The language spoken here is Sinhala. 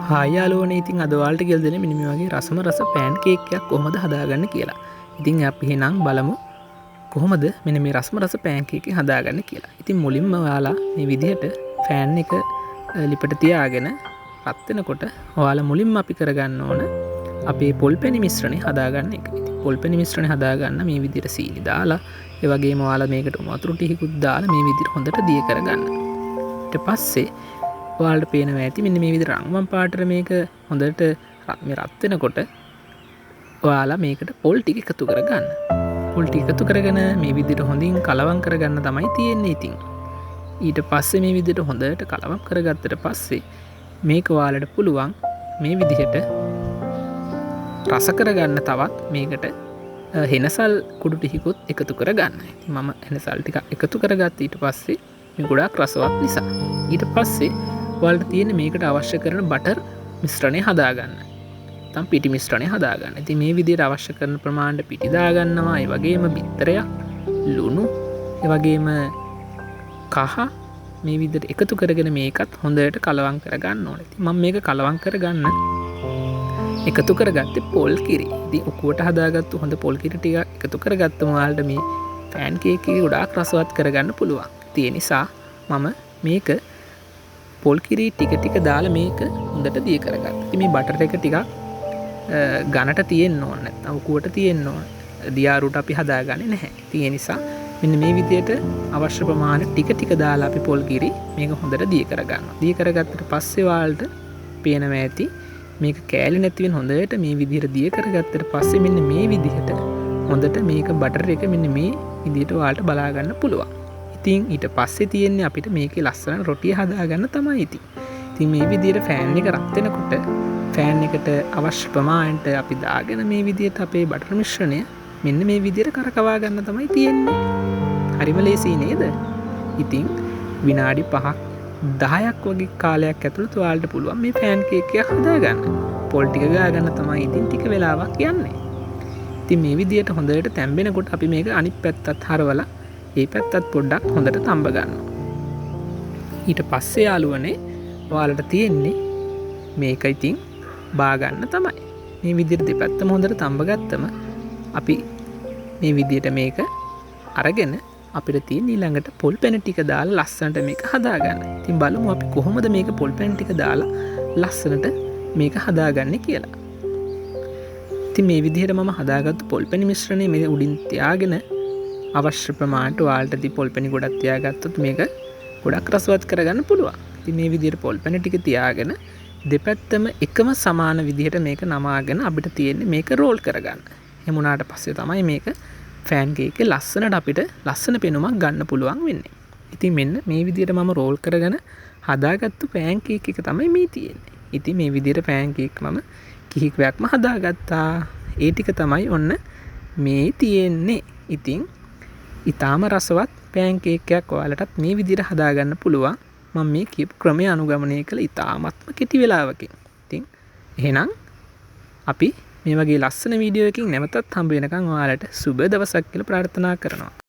හායි යාළුවනේ ඉතින් අද ඔයාලට කියලා දෙන්නේ මෙන්න මේ වගේ රසම රස පෑන් කේක් එකක් කොහොමද හදාගන්නේ කියලා. ඉතින් අපි එහෙනම් බලමු කොහොමද මෙන්න මේ රසම රස පෑන් කේක් එක හදාගන්නේ කියලා. ඉතින් මුලින්ම ඔයාලා මේ විදිහට ෆෑන් එක ලිපට තියාගෙන රත් වෙනකොට ඔයාලා මුලින්ම අපි කරගන්න ඕන අපේ පොල්පැණි මිශ්‍රණය හදාගන්න එක. ඉතින් පොල්පැණි මිශ්‍රණය හදාගන්න මේ විදිහට සීනි දාලා ඒ වගේම ඔයාලා මේකට වතුර ටිකකුත් දාලා මේ විදිහට හොඳට දිය කරගන්න. ඊට පස්සේ ඔයාලට පේනවා ඇති මෙන්න මේ විදිහට රන්වන් පාටට මේක හොඳට මේ රත් වෙනකොට ඔයාලා මේකට පොල් ටික එකතු කරගන්න. පොල් ටික එකතු කරගෙන මේ විදිහට හොඳින් කලවම් කරගන්න තමයි තියෙන්නේ ඉතින්. ඊට පස්සේ මේ විදිහට හොඳට කලවම් කරගත්තට පස්සේ මේක ඔයාලට පුළුවන් මේ විදිහට රස කරගන්න තවත් මේකට හෙනසල් කුඩු ටිකකුත් එකතු කරගන්න. ඉතින් මම හෙනසල් ටික එකතු කරගත්ත ඊට පස්සේ මේ ගොඩාක් රසවත් නිසා ඊට පස්සේ ඔයාලට තියෙන මේකට අවශ්‍ය කරන බටර් මිශ්‍රණය හදාගන්න. නැත්නම් පිටි මිශ්‍රණය හදාගන්න. ඉතින් මේ විදිහට අවශ්‍ය කරන ප්‍රමාණයට පිටි දාගන්නවා. ඒ වගේම බිත්තරයක්, ලුණු, ඒ වගේම කහ මේ විදිහට එකතු කරගෙන මේකත් හොඳට කලවම් කරගන්න ඕනේ. ඉතින් මම මේක කලවම් කරගන්න එකතු කරගත්තේ පොල් කිරි. ඉතින් ඔකුවට හදාගත්තු හොඳ පොල් කිරි ටික එකතු කරගත්තම ඔයාලට මේ පෑන් කේක් එක ගොඩාක් රසවත් කරගන්න පුළුවන්. ඒ නිසා මම මේක පොල් කිරි ටික දාලා මේක හොඳට දිය කරගත්තා. ඉතින් මේ බටර් එක ටිකක් ඝනට තියෙන්න ඕන නැත්නම් උකුවට තියෙන්න ඕන. දියාරුවට අපි හදාගන්නේ නැහැ. ඉතින් ඒ නිසා මෙන්න මේ විදිහට අවශ්‍ය ප්‍රමාණය ටික දාලා අපි පොල් කිරි මේක හොඳට දිය කරගන්නවා. දිය කරගත්තට පස්සේ ඔයාලට පේනවා ඇති මේක කෑලි නැති වෙන හොඳට මේ විදිහට දිය කරගත්තට පස්සේ මෙන්න මේ විදිහට හොඳට මේක බටර් එක මෙන්න මේ විදිහට ඔයාලට බලා ගන්න පුළුවන්. ඉතින් ඊට පස්සේ තියෙන්නේ අපිට මේකේ ලස්සන රොටිය හදාගන්න තමයි ඉතින්. ඉතින් මේ විදිහට ෆෑන් එක රත් වෙනකොට ෆෑන් එකට අවශ්‍ය ප්‍රමාණයට අපි දාගෙන මේ විදිහට අපේ බටර් මිශ්‍රණය මෙන්න මේ විදිහට කරකවා ගන්න තමයි තියෙන්නේ. හරිම ලේසි නේද? ඉතින් විනාඩි 5ක් 10ක් වගේ කාලයක් ඇතුළත ඔයාලට පුළුවන් මේ ෆෑන් කේක් එක හදාගන්න. පොල් ටික ගාගන්න තමයි ඉතින් ටික වෙලාවක් යන්නේ. ඉතින් මේ විදිහට හොඳට තැම්බෙනකොට අපි මේක අනිත් පැත්තත් හරවලා ඒ පැත්තත් පොඩ්ඩක් හොඳට තඹ ගන්නවා. ඊට පස්සේ යාළුවනේ ඔයාලට තියෙන්නේ මේක ඉතින් බා ගන්න තමයි. මේ විදිහට දෙපැත්තම හොඳට තඹ ගත්තම අපි මේ විදිහට මේක අරගෙන අපිට තියෙන ඊළඟට පොල් පැණි ටික දාලා ලස්සනට මේක හදාගන්න. ඉතින් බලමු අපි කොහොමද මේක පොල් පැණි ටික දාලා ලස්සනට මේක හදාගන්නේ කියලා. ඉතින් මේ විදිහට මම හදාගත්තු පොල් පැණි මිශ්‍රණය මේ උඩින් තියාගෙන අවශ්‍ය ප්‍රමාණයට ඔයාලට පොල් පැණි ගොඩක් තියාගත්තොත් මේක ගොඩක් රසවත් කරගන්න පුළුවන්. ඉතින් මේ විදිහට පොල් පැණි ටික තියාගෙන දෙපැත්තම එකම සමාන විදිහට මේක නමාගෙන අපිට තියෙන්නේ මේක රෝල් කරගන්න. එහෙම වුණාට පස්සේ තමයි මේක ෆෑන් කේක් එකේ ලස්සනට අපිට ලස්සන පෙනුමක් ගන්න පුළුවන් වෙන්නේ. ඉතින් මෙන්න මේ විදිහට මම රෝල් කරගෙන හදාගත්තු පෑන් කේක් එක තමයි මේ තියෙන්නේ. ඉතින් මේ විදිහට පෑන් කේක් මම කිහිපයක්ම හදාගත්තා. ඒ ටික තමයි ඔන්න මේ තියෙන්නේ. ඉතින් ඉතාම රසවත් පෑන් කේක් එකක් ඔයාලටත් මේ විදිහට හදාගන්න පුළුවන්. මම මේ කියපු ක්‍රමය අනුගමනය කළ ඉතාමත්ම කෙටි වෙලාවකින්. ඉතින් එහෙනම් අපි මේ වගේ ලස්සන වීඩියෝ එකකින් නැවතත් හම්බ වෙනකන් ඔයාලට සුබ දවසක් කියලා ප්‍රාර්ථනා කරනවා.